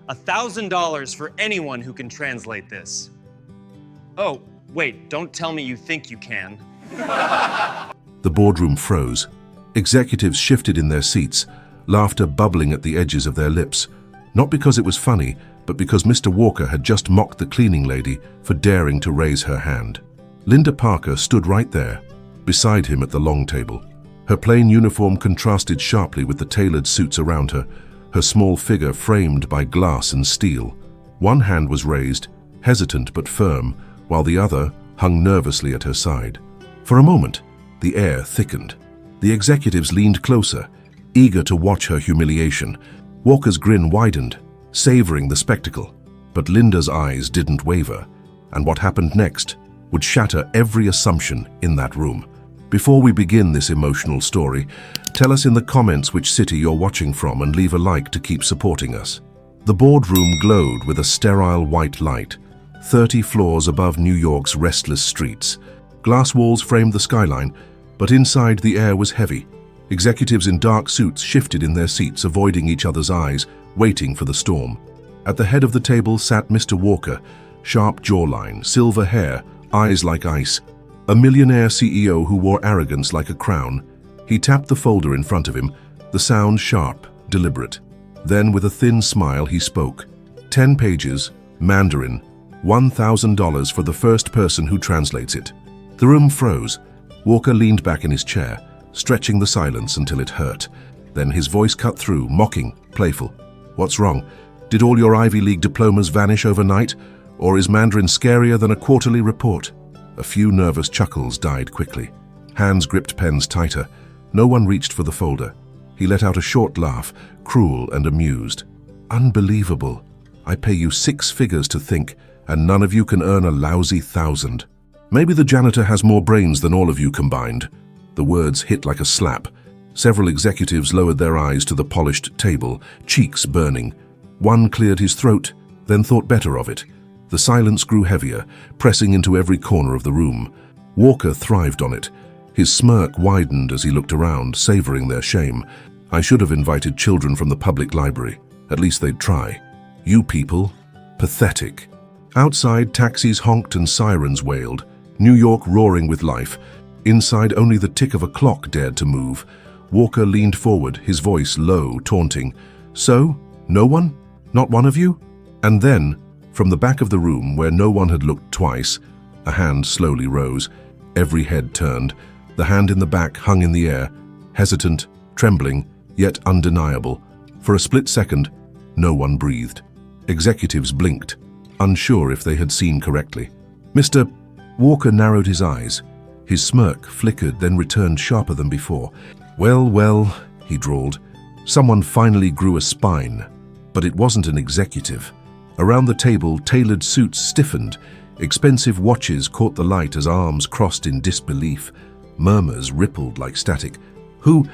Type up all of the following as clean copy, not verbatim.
$1,000 for anyone who can translate this. Oh, wait, don't tell me you think you can. The boardroom froze. Executives shifted in their seats, laughter bubbling at the edges of their lips. Not because it was funny, but because Mr. Walker had just mocked the cleaning lady for daring to raise her hand. Linda Parker stood right there, beside him at the long table. Her plain uniform contrasted sharply with the tailored suits around her, her small figure framed by glass and steel. One hand was raised, hesitant but firm, while the other hung nervously at her side. For a moment, the air thickened. The executives leaned closer, eager to watch her humiliation. Walker's grin widened, savoring the spectacle. But Linda's eyes didn't waver, and what happened next would shatter every assumption in that room. Before we begin this emotional story, tell us in the comments which city you're watching from and leave a like to keep supporting us. The boardroom glowed with a sterile white light, 30 floors above New York's restless streets. Glass walls framed the skyline, but inside the air was heavy. Executives in dark suits shifted in their seats, avoiding each other's eyes, waiting for the storm. At the head of the table sat Mr. Walker, sharp jawline, silver hair, eyes like ice. A millionaire CEO who wore arrogance like a crown. He tapped the folder in front of him, the sound sharp, deliberate. Then, with a thin smile, he spoke. 10 pages, Mandarin, $1,000 for the first person who translates it. The room froze. Walker leaned back in his chair, stretching the silence until it hurt. Then his voice cut through, mocking, playful. What's wrong? Did all your Ivy League diplomas vanish overnight? Or is Mandarin scarier than a quarterly report? A few nervous chuckles died quickly. Hands gripped pens tighter. No one reached for the folder. He let out a short laugh, cruel and amused. Unbelievable. I pay you 6 figures to think, and none of you can earn a lousy 1,000. Maybe the janitor has more brains than all of you combined. The words hit like a slap. Several executives lowered their eyes to the polished table, cheeks burning. One cleared his throat, then thought better of it. The silence grew heavier, pressing into every corner of the room. Walker thrived on it. His smirk widened as he looked around, savoring their shame. I should have invited children from the public library. At least they'd try. You people, pathetic. Outside, taxis honked and sirens wailed, New York roaring with life. Inside, only the tick of a clock dared to move. Walker leaned forward, his voice low, taunting. So, no one? Not one of you? And then, from the back of the room, where no one had looked twice, a hand slowly rose. Every head turned. The hand in the back hung in the air, hesitant, trembling, yet undeniable. For a split second, no one breathed. Executives blinked, unsure if they had seen correctly. Mr. Walker narrowed his eyes. His smirk flickered, then returned sharper than before. Well, he drawled. Someone finally grew a spine, but it wasn't an executive. Around the table, tailored suits stiffened. Expensive watches caught the light as arms crossed in disbelief. Murmurs rippled like static. Who?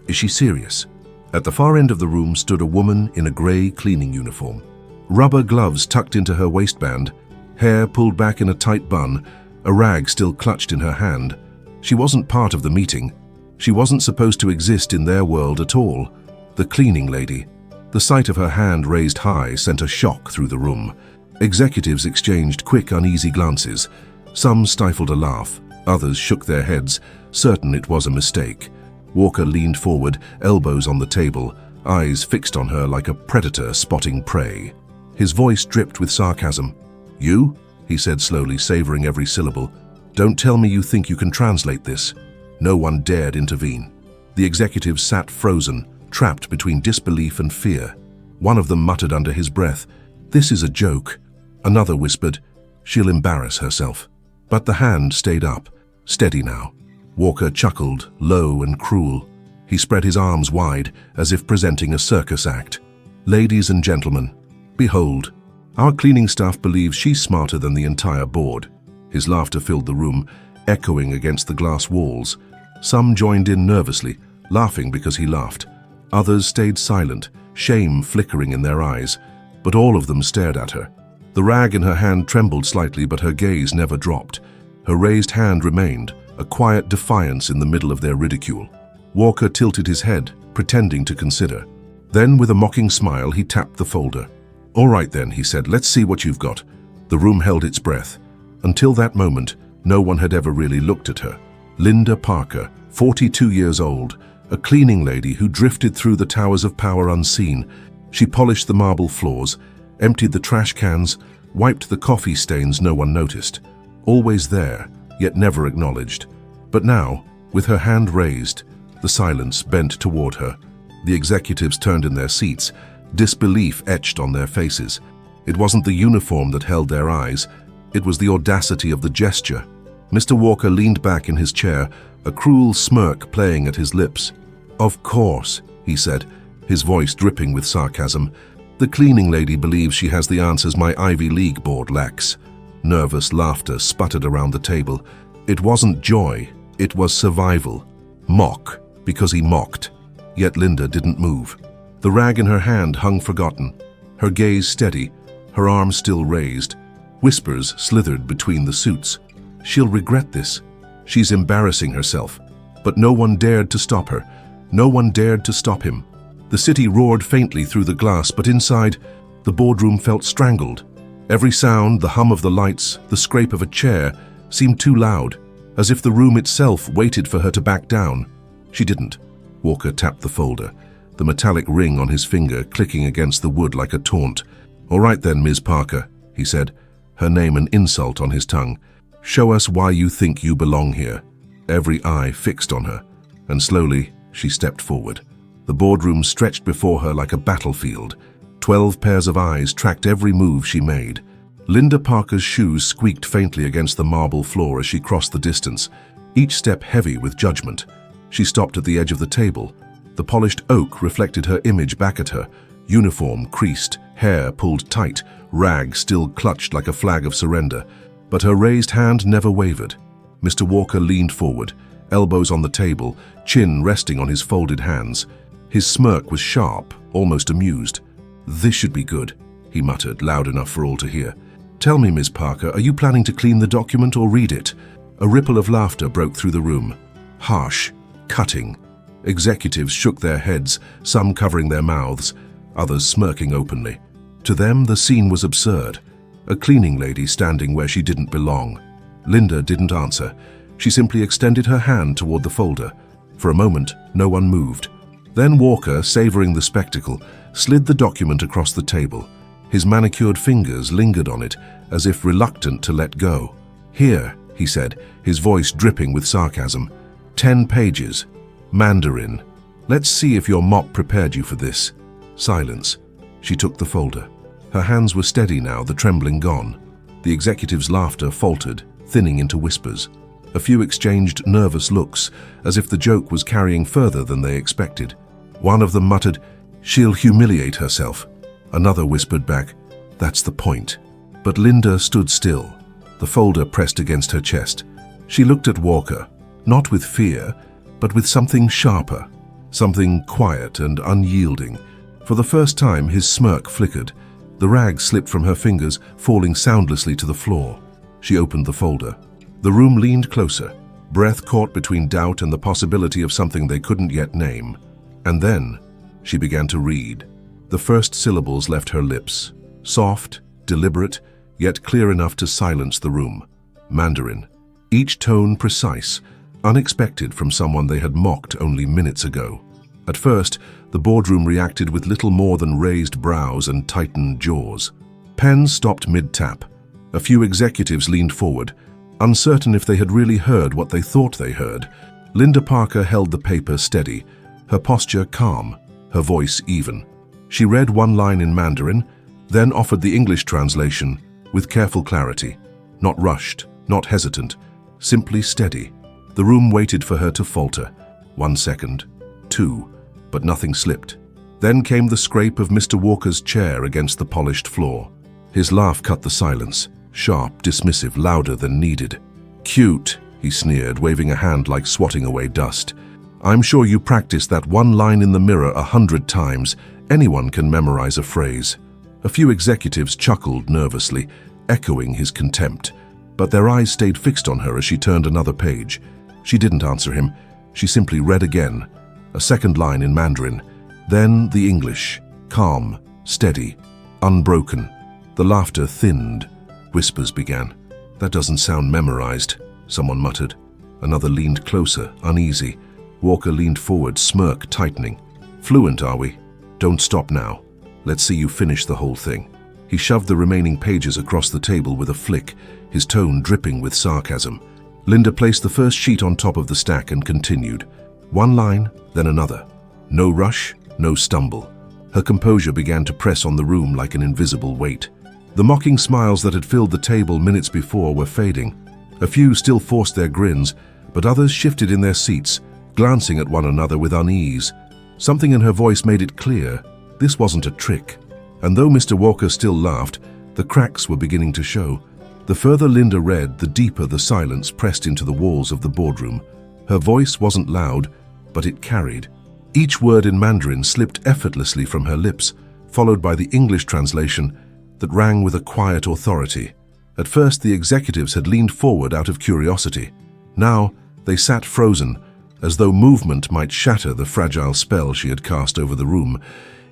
Is she serious? At the far end of the room stood a woman in a grey cleaning uniform. Rubber gloves tucked into her waistband, hair pulled back in a tight bun, a rag still clutched in her hand. She wasn't part of the meeting. She wasn't supposed to exist in their world at all. The cleaning lady. The sight of her hand raised high sent a shock through the room. Executives exchanged quick, uneasy glances. Some stifled a laugh. Others shook their heads, certain it was a mistake. Walker leaned forward, elbows on the table, eyes fixed on her like a predator spotting prey. His voice dripped with sarcasm. You? He said slowly, savoring every syllable. Don't tell me you think you can translate this. No one dared intervene. The executives sat frozen, trapped between disbelief and fear. One of them muttered under his breath, "This is a joke." Another whispered, "She'll embarrass herself." But the hand stayed up, steady now. Walker chuckled, low and cruel. He spread his arms wide, as if presenting a circus act. "Ladies and gentlemen, behold, our cleaning staff believes she's smarter than the entire board." His laughter filled the room, echoing against the glass walls. Some joined in nervously, laughing because he laughed. Others stayed silent, shame flickering in their eyes, but all of them stared at her. The rag in her hand trembled slightly, but her gaze never dropped. Her raised hand remained, a quiet defiance in the middle of their ridicule. Walker tilted his head, pretending to consider. Then, with a mocking smile, he tapped the folder. "All right then," he said, "let's see what you've got." The room held its breath. Until that moment, no one had ever really looked at her. Linda Parker, 42 years old, a cleaning lady who drifted through the towers of power unseen. She polished the marble floors, emptied the trash cans, wiped the coffee stains no one noticed. Always there, yet never acknowledged. But now, with her hand raised, the silence bent toward her. The executives turned in their seats, disbelief etched on their faces. It wasn't the uniform that held their eyes, it was the audacity of the gesture. Mr. Walker leaned back in his chair, a cruel smirk playing at his lips. "Of course," he said, his voice dripping with sarcasm. "The cleaning lady believes she has the answers my Ivy League board lacks." Nervous laughter sputtered around the table. It wasn't joy, it was survival. Mock, because he mocked. Yet Linda didn't move. The rag in her hand hung forgotten, her gaze steady, her arm still raised. Whispers slithered between the suits. She'll regret this. She's embarrassing herself. But no one dared to stop her. No one dared to stop him. The city roared faintly through the glass, but inside, the boardroom felt strangled. Every sound, the hum of the lights, the scrape of a chair, seemed too loud, as if the room itself waited for her to back down. She didn't. Walker tapped the folder, the metallic ring on his finger clicking against the wood like a taunt. "All right then, Ms. Parker," he said, her name an insult on his tongue. "Show us why you think you belong here." Every eye fixed on her, and slowly she stepped forward. The boardroom stretched before her like a battlefield. 12 pairs of eyes tracked every move she made. Linda Parker's shoes squeaked faintly against the marble floor as she crossed the distance, each step heavy with judgment. She stopped at the edge of the table. The polished oak reflected her image back at her, uniform creased, hair pulled tight, rag still clutched like a flag of surrender. But her raised hand never wavered. Mr. Walker leaned forward, elbows on the table, chin resting on his folded hands. His smirk was sharp, almost amused. "This should be good," he muttered, loud enough for all to hear. "Tell me, Ms. Parker, are you planning to clean the document or read it?" A ripple of laughter broke through the room. Harsh, cutting. Executives shook their heads, some covering their mouths, others smirking openly. To them, the scene was absurd. A cleaning lady standing where she didn't belong. Linda didn't answer. She simply extended her hand toward the folder. For a moment, no one moved. Then Walker, savoring the spectacle, slid the document across the table. His manicured fingers lingered on it, as if reluctant to let go. "Here," he said, his voice dripping with sarcasm. 10 pages. Mandarin. Let's see if your mop prepared you for this." Silence. She took the folder. Her hands were steady now, the trembling gone. The executive's laughter faltered, thinning into whispers. A few exchanged nervous looks, as if the joke was carrying further than they expected. One of them muttered, "She'll humiliate herself." Another whispered back, "That's the point." But Linda stood still, the folder pressed against her chest. She looked at Walker, not with fear, but with something sharper, something quiet and unyielding. For the first time, his smirk flickered. The rag slipped from her fingers, falling soundlessly to the floor. She opened the folder. The room leaned closer, breath caught between doubt and the possibility of something they couldn't yet name. And then, she began to read. The first syllables left her lips, soft, deliberate, yet clear enough to silence the room. Mandarin. Each tone precise, unexpected from someone they had mocked only minutes ago. At first, the boardroom reacted with little more than raised brows and tightened jaws. Pens stopped mid-tap. A few executives leaned forward, uncertain if they had really heard what they thought they heard. Linda Parker held the paper steady, her posture calm, her voice even. She read one line in Mandarin, then offered the English translation with careful clarity. Not rushed, not hesitant, simply steady. The room waited for her to falter. 1 second, 2, but nothing slipped. Then came the scrape of Mr. Walker's chair against the polished floor. His laugh cut the silence, sharp, dismissive, louder than needed. "Cute," he sneered, waving a hand like swatting away dust. "I'm sure you practiced that one line in the mirror 100 times. Anyone can memorize a phrase." A few executives chuckled nervously, echoing his contempt, but their eyes stayed fixed on her as she turned another page. She didn't answer him. She simply read again, a second line in Mandarin, then the English, calm, steady. unbroken. The laughter thinned. Whispers began. "That doesn't sound memorized," someone muttered. Another leaned closer, uneasy. Walker leaned forward, smirk tightening. "Fluent, are we? Don't stop now. Let's see you finish the whole thing." He shoved the remaining pages across the table with a flick, his tone dripping with sarcasm. Linda placed the first sheet on top of the stack and continued. One line, then another. No rush, no stumble. Her composure began to press on the room like an invisible weight. The mocking smiles that had filled the table minutes before were fading. A few still forced their grins, but others shifted in their seats, glancing at one another with unease. Something in her voice made it clear this wasn't a trick. And though Mr. Walker still laughed, the cracks were beginning to show. The further Linda read, the deeper the silence pressed into the walls of the boardroom. Her voice wasn't loud, but it carried. Each word in Mandarin slipped effortlessly from her lips, followed by the English translation that rang with a quiet authority. At first, the executives had leaned forward out of curiosity. Now, they sat frozen, as though movement might shatter the fragile spell she had cast over the room.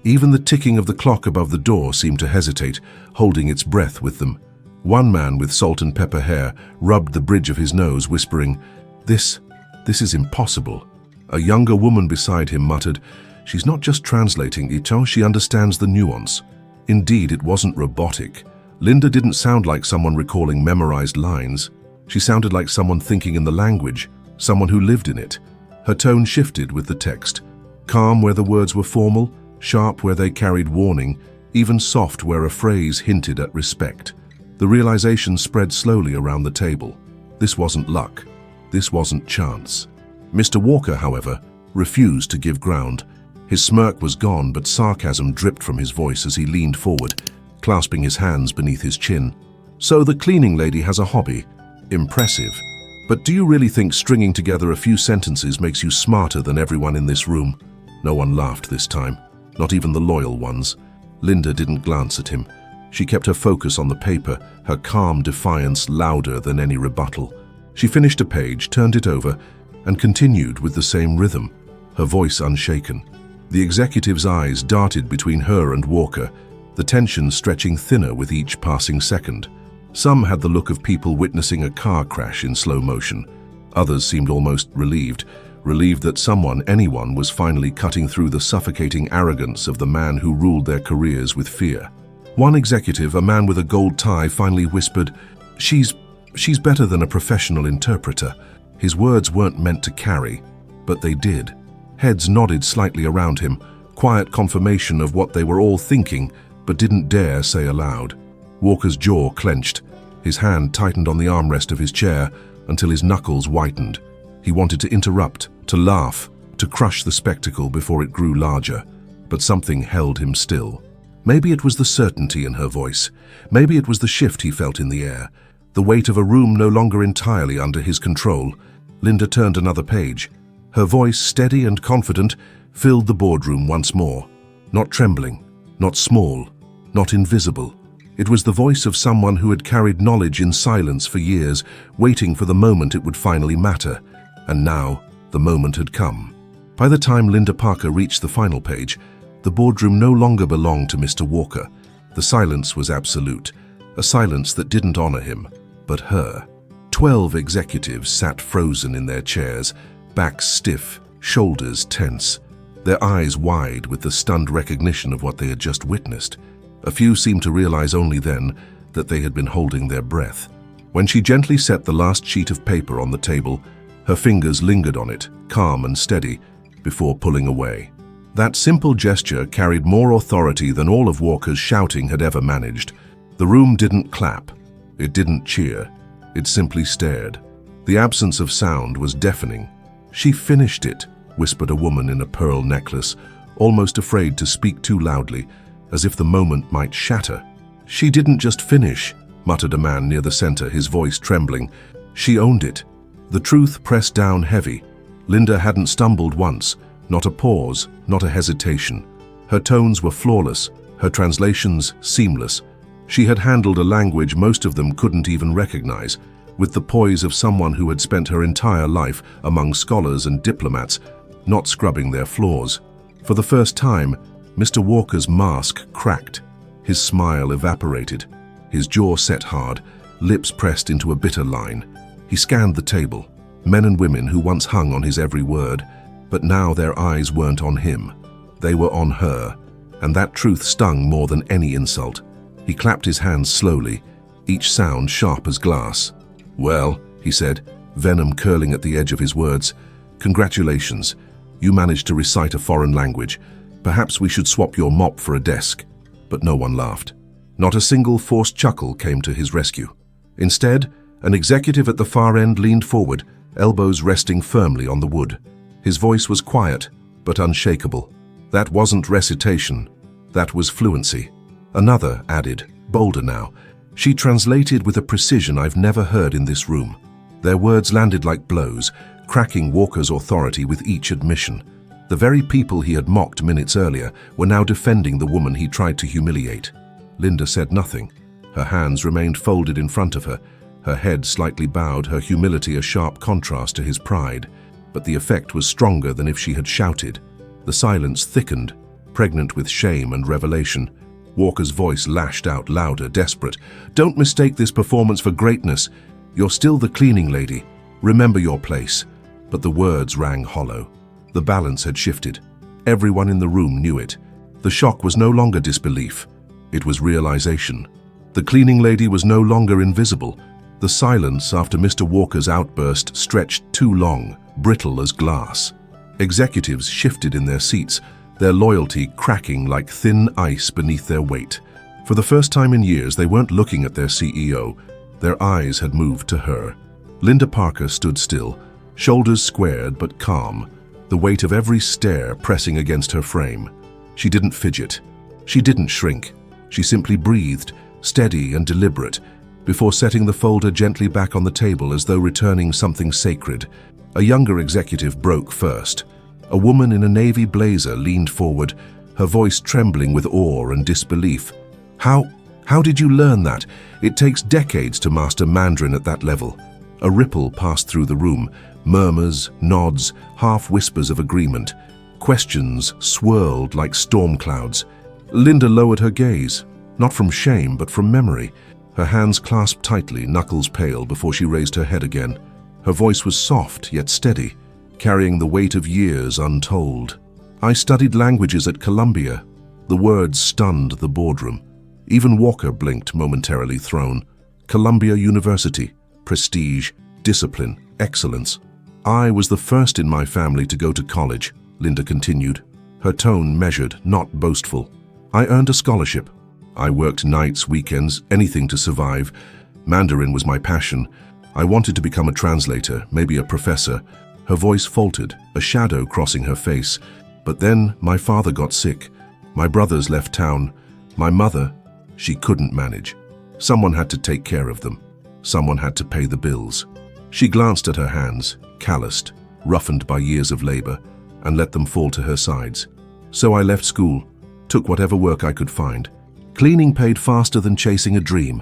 Even the ticking of the clock above the door seemed to hesitate, holding its breath with them. One man with salt and pepper hair rubbed the bridge of his nose, whispering, This is impossible." A younger woman beside him muttered, "She's not just translating, Ito, she understands the nuance." Indeed, it wasn't robotic. Linda didn't sound like someone recalling memorized lines. She sounded like someone thinking in the language, someone who lived in it. Her tone shifted with the text, calm where the words were formal, sharp where they carried warning, even soft where a phrase hinted at respect. The realization spread slowly around the table. This wasn't luck. This wasn't chance. Mr. Walker, however, refused to give ground. His smirk was gone, but sarcasm dripped from his voice as he leaned forward, clasping his hands beneath his chin. "So the cleaning lady has a hobby. Impressive. But do you really think stringing together a few sentences makes you smarter than everyone in this room?" No one laughed this time, not even the loyal ones. Linda didn't glance at him. She kept her focus on the paper, her calm defiance louder than any rebuttal. She finished a page, turned it over, and continued with the same rhythm, her voice unshaken. The executive's eyes darted between her and Walker, the tension stretching thinner with each passing second. Some had the look of people witnessing a car crash in slow motion. Others seemed almost relieved that anyone was finally cutting through the suffocating arrogance of the man who ruled their careers with fear. One executive, a man with a gold tie, finally whispered, She's better than a professional interpreter." His words weren't meant to carry, but they did. Heads nodded slightly around him, quiet confirmation of what they were all thinking, but didn't dare say aloud. Walker's jaw clenched. His hand tightened on the armrest of his chair until his knuckles whitened. He wanted to interrupt, to laugh, to crush the spectacle before it grew larger, but something held him still. Maybe it was the certainty in her voice. Maybe it was the shift he felt in the air, the weight of a room no longer entirely under his control. Linda turned another page. Her voice, steady and confident, filled the boardroom once more. Not trembling, not small, not invisible. It was the voice of someone who had carried knowledge in silence for years, waiting for the moment it would finally matter. And now, the moment had come. By the time Linda Parker reached the final page, the boardroom no longer belonged to Mr. Walker. The silence was absolute, a silence that didn't honor him, but her. 12 executives sat frozen in their chairs, backs stiff, shoulders tense, their eyes wide with the stunned recognition of what they had just witnessed. A few seemed to realize only then that they had been holding their breath. When she gently set the last sheet of paper on the table, her fingers lingered on it, calm and steady, before pulling away. That simple gesture carried more authority than all of Walker's shouting had ever managed. The room didn't clap. It didn't cheer. It simply stared. The absence of sound was deafening. "She finished it," whispered a woman in a pearl necklace, almost afraid to speak too loudly, as if the moment might shatter. "She didn't just finish," muttered a man near the center, his voice trembling. "She owned it." The truth pressed down heavy. Linda hadn't stumbled once, not a pause, not a hesitation. Her tones were flawless, her translations seamless. She had handled a language most of them couldn't even recognize, with the poise of someone who had spent her entire life among scholars and diplomats, not scrubbing their flaws. For the first time, Mr. Walker's mask cracked. His smile evaporated. His jaw set hard, lips pressed into a bitter line. He scanned the table, men and women who once hung on his every word, but now their eyes weren't on him. They were on her, and that truth stung more than any insult. He clapped his hands slowly, each sound sharp as glass. "Well," he said, venom curling at the edge of his words, "congratulations. You managed to recite a foreign language. Perhaps we should swap your mop for a desk." But no one laughed. Not a single forced chuckle came to his rescue. Instead, an executive at the far end leaned forward, elbows resting firmly on the wood. His voice was quiet, but unshakable. That wasn't recitation. That was fluency. Another added, bolder now. She translated with a precision I've never heard in this room. Their words landed like blows, cracking Walker's authority with each admission. The very people he had mocked minutes earlier were now defending the woman he tried to humiliate. Linda said nothing. Her hands remained folded in front of her, her head slightly bowed, her humility a sharp contrast to his pride. But the effect was stronger than if she had shouted. The silence thickened, pregnant with shame and revelation. Walker's voice lashed out louder, desperate. "Don't mistake this performance for greatness. You're still the cleaning lady. Remember your place." But the words rang hollow. The balance had shifted. Everyone in the room knew it. The shock was no longer disbelief. It was realization. The cleaning lady was no longer invisible. The silence after Mr. Walker's outburst stretched too long, brittle as glass. Executives shifted in their seats, their loyalty cracking like thin ice beneath their weight. For the first time in years, they weren't looking at their CEO. Their eyes had moved to her. Linda Parker stood still, shoulders squared but calm, the weight of every stare pressing against her frame. She didn't fidget. She didn't shrink. She simply breathed, steady and deliberate, before setting the folder gently back on the table as though returning something sacred. A younger executive broke first. A woman in a navy blazer leaned forward, her voice trembling with awe and disbelief. How did you learn that? It takes decades to master Mandarin at that level." A ripple passed through the room, murmurs, nods, half whispers of agreement. Questions swirled like storm clouds. Linda lowered her gaze, not from shame but from memory. Her hands clasped tightly, knuckles pale, before she raised her head again. Her voice was soft yet steady, carrying the weight of years untold. "I studied languages at Columbia." The words stunned the boardroom. Even Walker blinked, momentarily thrown. Columbia University. Prestige, discipline, excellence. "I was the first in my family to go to college," Linda continued, her tone measured, not boastful. "I earned a scholarship. I worked nights, weekends, anything to survive. Mandarin was my passion. I wanted to become a translator, maybe a professor." Her voice faltered, a shadow crossing her face. "But then my father got sick. My brothers left town. My mother, she couldn't manage. Someone had to take care of them. Someone had to pay the bills." She glanced at her hands, calloused, roughened by years of labor, and let them fall to her sides. "So I left school, took whatever work I could find. Cleaning paid faster than chasing a dream,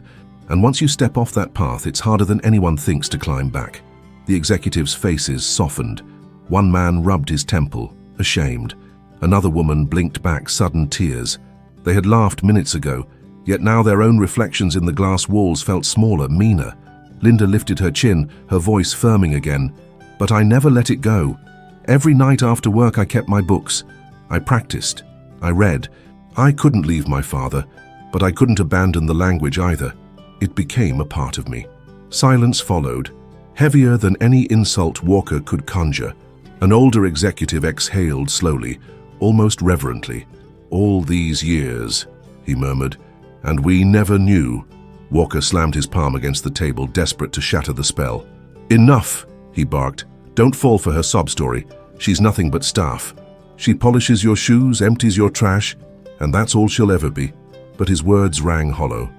and once you step off that path, it's harder than anyone thinks to climb back." The executives' faces softened. One man rubbed his temple, ashamed. Another woman blinked back sudden tears. They had laughed minutes ago, yet now their own reflections in the glass walls felt smaller, meaner. Linda lifted her chin, her voice firming again. "But I never let it go. Every night after work I kept my books. I practiced. I read. I couldn't leave my father, but I couldn't abandon the language either. It became a part of me." Silence followed, heavier than any insult Walker could conjure. An older executive exhaled slowly, almost reverently. "All these years," he murmured, "and we never knew." Walker slammed his palm against the table, desperate to shatter the spell. "Enough," he barked. "Don't fall for her sob story. She's nothing but staff. She polishes your shoes, empties your trash, and that's all she'll ever be." But his words rang hollow.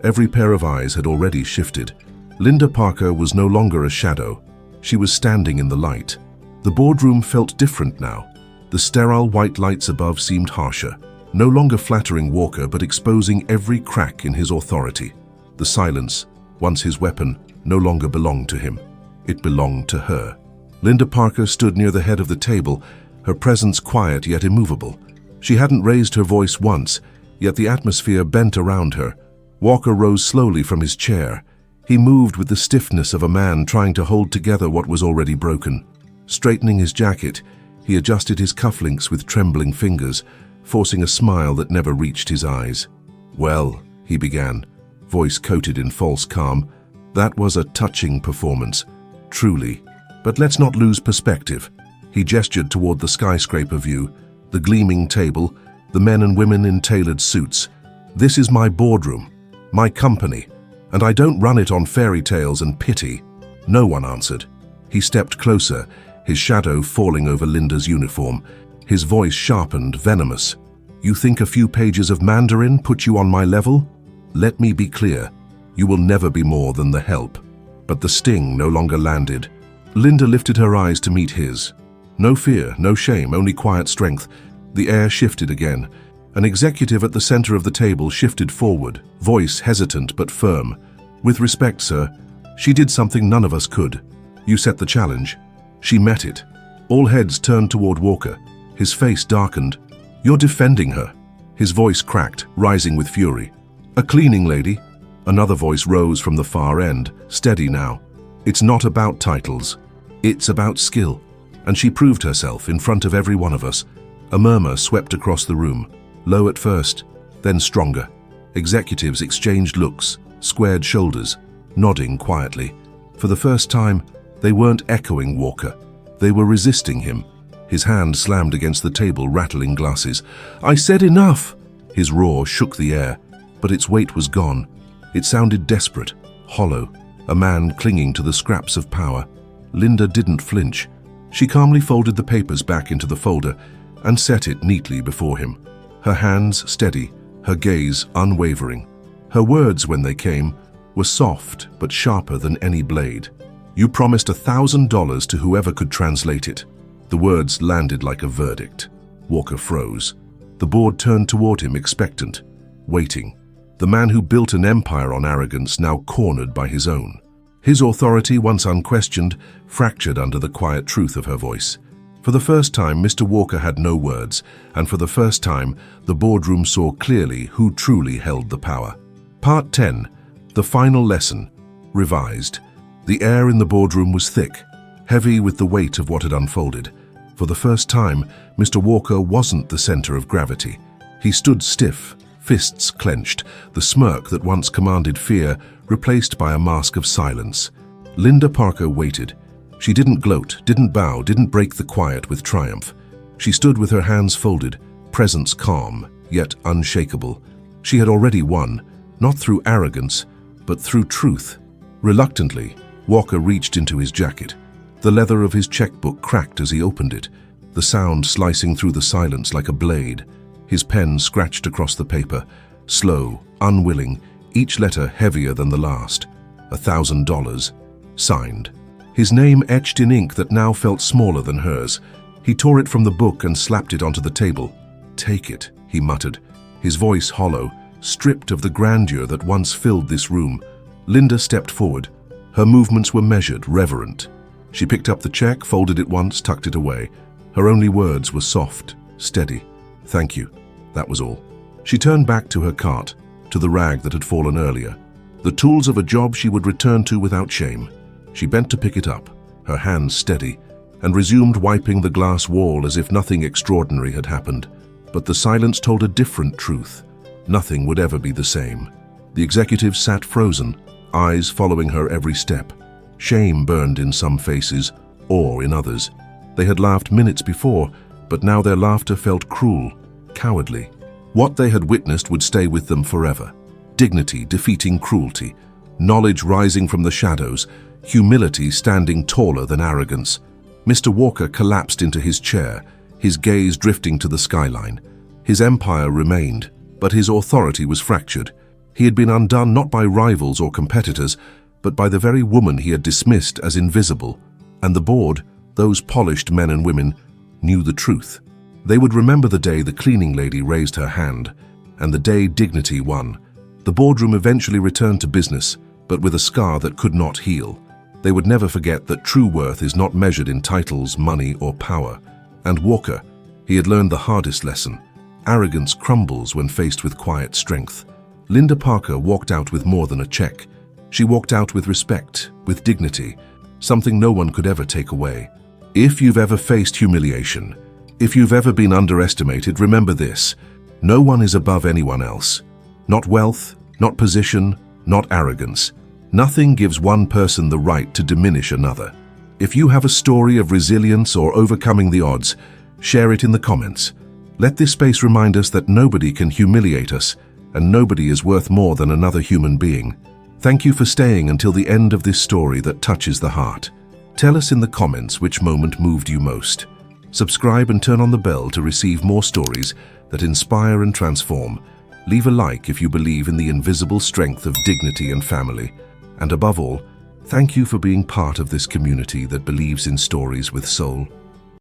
Every pair of eyes had already shifted. Linda Parker was no longer a shadow. She was standing in the light. The boardroom felt different now. The sterile white lights above seemed harsher, no longer flattering Walker but exposing every crack in his authority. The silence, once his weapon, no longer belonged to him. It belonged to her. Linda Parker stood near the head of the table, her presence quiet yet immovable. She hadn't raised her voice once, yet the atmosphere bent around her. Walker rose slowly from his chair. He moved with the stiffness of a man trying to hold together what was already broken. Straightening his jacket, he adjusted his cufflinks with trembling fingers, forcing a smile that never reached his eyes. "Well," he began, voice coated in false calm, "that was a touching performance, truly. But let's not lose perspective." He gestured toward the skyscraper view, the gleaming table, the men and women in tailored suits. "This is my boardroom, my company, and I don't run it on fairy tales and pity." No one answered. He stepped closer, his shadow falling over Linda's uniform, his voice sharpened, venomous. "You think a few pages of Mandarin put you on my level? Let me be clear. You will never be more than the help." But the sting no longer landed. Linda lifted her eyes to meet his. No fear, no shame, only quiet strength. The air shifted again. An executive at the center of the table shifted forward, voice hesitant but firm. "With respect, sir, she did something none of us could. You set the challenge. She met it." All heads turned toward Walker. His face darkened. "You're defending her." His voice cracked, rising with fury. "A cleaning lady?" Another voice rose from the far end, steady now. "It's not about titles. It's about skill." And she proved herself in front of every one of us. A murmur swept across the room, low at first, then stronger. Executives exchanged looks, squared shoulders, nodding quietly. For the first time, they weren't echoing Walker. They were resisting him. His hand slammed against the table, rattling glasses. "I said enough!" His roar shook the air, but its weight was gone. It sounded desperate, hollow, a man clinging to the scraps of power. Linda didn't flinch. She calmly folded the papers back into the folder and set it neatly before him. Her hands steady, her gaze unwavering. Her words, when they came, were soft but sharper than any blade. "You promised $1,000 to whoever could translate it." The words landed like a verdict. Walker froze. The board turned toward him, expectant, waiting. The man who built an empire on arrogance, now cornered by his own. His authority, once unquestioned, fractured under the quiet truth of her voice. For the first time, Mr. Walker had no words, and for the first time, the boardroom saw clearly who truly held the power. Part 10. The final lesson. Revised. The air in the boardroom was thick, heavy with the weight of what had unfolded. For the first time, Mr. Walker wasn't the center of gravity. He stood stiff, fists clenched, the smirk that once commanded fear replaced by a mask of silence. Linda Parker waited. She didn't gloat, didn't bow, didn't break the quiet with triumph. She stood with her hands folded, presence calm, yet unshakable. She had already won, not through arrogance, but through truth. Reluctantly, Walker reached into his jacket. The leather of his checkbook cracked as he opened it, the sound slicing through the silence like a blade. His pen scratched across the paper, slow, unwilling, each letter heavier than the last. $1,000. Signed. His name etched in ink that now felt smaller than hers. He tore it from the book and slapped it onto the table. "Take it," he muttered, his voice hollow, stripped of the grandeur that once filled this room. Linda stepped forward. Her movements were measured, reverent. She picked up the check, folded it once, tucked it away. Her only words were soft, steady. "Thank you." That was all. She turned back to her cart, to the rag that had fallen earlier. The tools of a job she would return to without shame. She bent to pick it up, her hands steady, and resumed wiping the glass wall as if nothing extraordinary had happened. But the silence told a different truth. Nothing would ever be the same. The executive sat frozen, eyes following her every step. Shame burned in some faces, awe in others. They had laughed minutes before, but now their laughter felt cruel, cowardly. What they had witnessed would stay with them forever. Dignity defeating cruelty, knowledge rising from the shadows, humility standing taller than arrogance. Mr. Walker collapsed into his chair, his gaze drifting to the skyline. His empire remained, but his authority was fractured. He had been undone not by rivals or competitors, but by the very woman he had dismissed as invisible. And the board, those polished men and women, knew the truth. They would remember the day the cleaning lady raised her hand, and the day dignity won. The boardroom eventually returned to business, but with a scar that could not heal. They would never forget that true worth is not measured in titles, money, or power. And Walker, he had learned the hardest lesson. arrogance crumbles when faced with quiet strength. Linda Parker walked out with more than a check. She walked out with respect, with dignity, something no one could ever take away. If you've ever faced humiliation, if you've ever been underestimated, remember this: no one is above anyone else. Not wealth, not position, not arrogance. Nothing gives one person the right to diminish another. If you have a story of resilience or overcoming the odds, share it in the comments. Let this space remind us that nobody can humiliate us, and nobody is worth more than another human being. Thank you for staying until the end of this story that touches the heart. Tell us in the comments which moment moved you most. Subscribe and turn on the bell to receive more stories that inspire and transform. Leave a like if you believe in the invisible strength of dignity and family. And above all, thank you for being part of this community that believes in stories with soul.